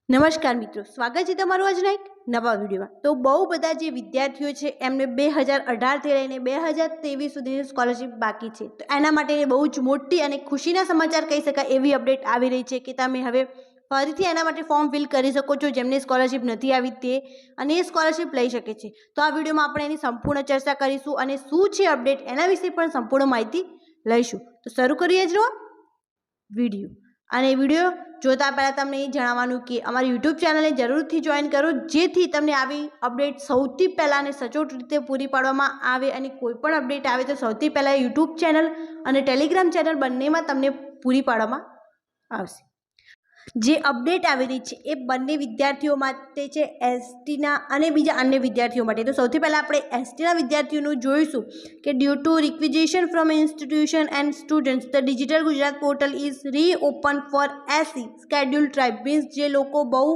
નમસ્કાર મિત્રો, સ્વાગત છે તમારું આજના એક નવા વિડીયોમાં। તો બહુ બધા જે વિદ્યાર્થીઓ છે એમને 2018થી લઈને 2023 સુધીની સ્કોલરશિપ બાકી છે। તો એના માટે બહુ જ મોટી અને ખુશીના સમાચાર કહી શકાય એવી અપડેટ આવી રહી છે કે તમે હવે ફરીથી એના માટે ફોર્મ ફિલ કરી શકો છો જેમને સ્કોલરશિપ નથી આવી તે, અને એ સ્કોલરશિપ લઈ શકે છે। તો આ વિડીયોમાં આપણે એની સંપૂર્ણ ચર્ચા કરીશું અને શું છે અપડેટ એના વિશે પણ સંપૂર્ણ માહિતી લઈશું। તો શરૂ કરીએ આજનો વિડીયો। અને વિડીયો જોતા પહેલાં તમને એ જણાવવાનું કે અમારી યુટ્યુબ ચેનલને જરૂરથી જોઈન કરો જેથી તમને આવી અપડેટ સૌથી પહેલાં અને સચોટ રીતે પૂરી પાડવામાં આવે, અને કોઈ પણ અપડેટ આવે તો સૌથી પહેલાં યુટ્યુબ ચેનલ અને ટેલિગ્રામ ચેનલ બંનેમાં તમને પૂરી પાડવામાં આવશે। જે અપડેટ આવી રહી છે એ બંને વિદ્યાર્થીઓ માટે છે, એસટીના અને બીજા અન્ય વિદ્યાર્થીઓ માટે। તો સૌથી પહેલાં આપણે એસટીના વિદ્યાર્થીઓનું જોઈશું કે due to requisition from institution and students the digital Gujarat portal is reopen for SC schedule tribe, means જે લોકો બહુ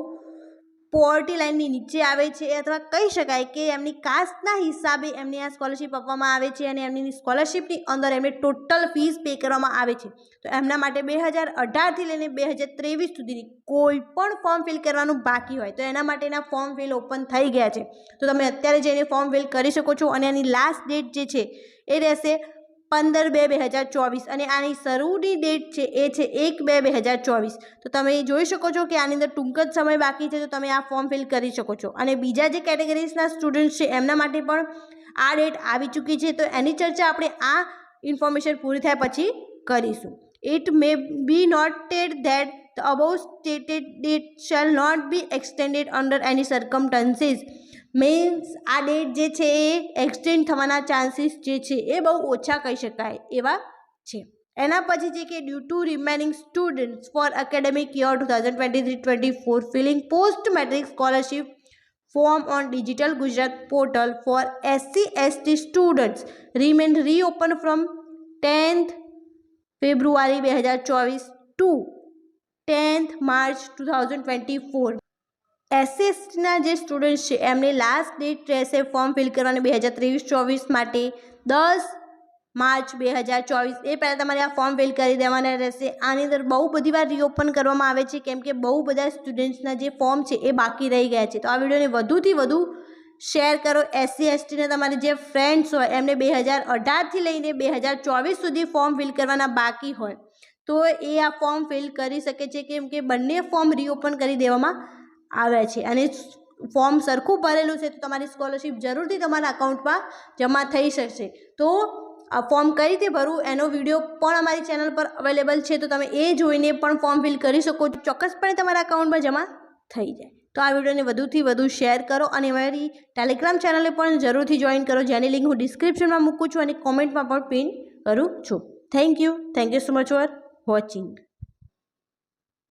પોવર્ટી લાઇનની નીચે આવે છે અથવા કહી શકાય કે એમની કાસ્ટના હિસાબે એમને આ સ્કોલરશિપ આપવામાં આવે છે, અને એમની સ્કોલરશિપની અંદર એમને ટોટલ ફીસ પે કરવામાં આવે છે। તો એમના માટે 2018થી લઈને 2023 સુધીની કોઈ પણ ફોર્મ ફિલ કરવાનું બાકી હોય તો એના માટેના ફોર્મ ફિલ ઓપન થઈ ગયા છે। તો તમે અત્યારે જઈને ફોર્મ ફિલ કરી શકો છો, અને એની લાસ્ટ ડેટ જે છે એ રહેશે 15/2/2024, અને આની શરૂની ડેટ છે એ છે 1/2/2024। તો તમે જોઈ શકો છો કે આની અંદર ટૂંક જ સમય બાકી છે, તો તમે આ ફોર્મ ફિલ કરી શકો છો। અને બીજા જે કેટેગરીઝના સ્ટુડન્ટ્સ છે એમના માટે પણ આ ડેટ આવી ચૂકી છે, તો એની ચર્ચા આપણે આ ઇન્ફોર્મેશન પૂરી થયા પછી કરીશું। It may be noted that the above stated date shall not be extended under any circumstances, means આ ડેટ જે છે એ એક્સટેન્ડ થવાના ચાન્સીસ જે છે એ બહુ ઓછા કહી શકાય એવા છે। એના પછી છે કે due to remaining students for academic year 2023-24 filling post matric scholarship form on digital Gujarat portal for SC/ST students remain reopen from 10th February 2024 to 10th March 2024। SC/STના જે સ્ટુડન્ટ્સ છે એમની લાસ્ટ ડેટ રહેશે ફોર્મ ફિલ કરવાની 2023-24 માટે 10 March 2024। એ પહેલાં તમારે આ form fill કરી દેવાના રહેશે। આની અંદર બહુ બધી વાર રીઓપન કરવામાં આવે છે કેમ કે બહુ બધા સ્ટુડન્ટ્સના જે ફોર્મ છે એ બાકી રહી ગયા છે। તો આ વિડીયોને વધુથી વધુ શેર કરો। SC/STના તમારે જે ફ્રેન્ડ્સ હોય એમને 2018થી લઈને 2024 સુધી ફોર્મ ફિલ કરવાના બાકી હોય તો એ આ ફોર્મ ફિલ કરી શકે છે, કેમ કે બંને ફોર્મ રીઓપન કરી દેવામાં આવ્યા છે, અને ફોર્મ સરખું ભરેલું છે તો તમારી સ્કોલરશિપ જરૂરથી તમારા અકાઉન્ટમાં જમા થઈ શકશે। તો આ ફોર્મ કઈ રીતે ભરવું એનો વિડીયો પણ અમારી ચેનલ પર અવેલેબલ છે, તો તમે એ જોઈને પણ ફોર્મ ફિલ કરી શકો છો, ચોક્કસપણે તમારા અકાઉન્ટમાં જમા થઈ જાય। તો આ વિડીયોને વધુથી વધુ શેર કરો, અને અમારી ટેલિગ્રામ ચેનલને પણ જરૂરથી જોઈન કરો, જેની લિંક હું ડિસ્ક્રિપ્શનમાં મૂકું છું અને કોમેન્ટમાં પણ પિન કરું છું। Thank you so much for watching.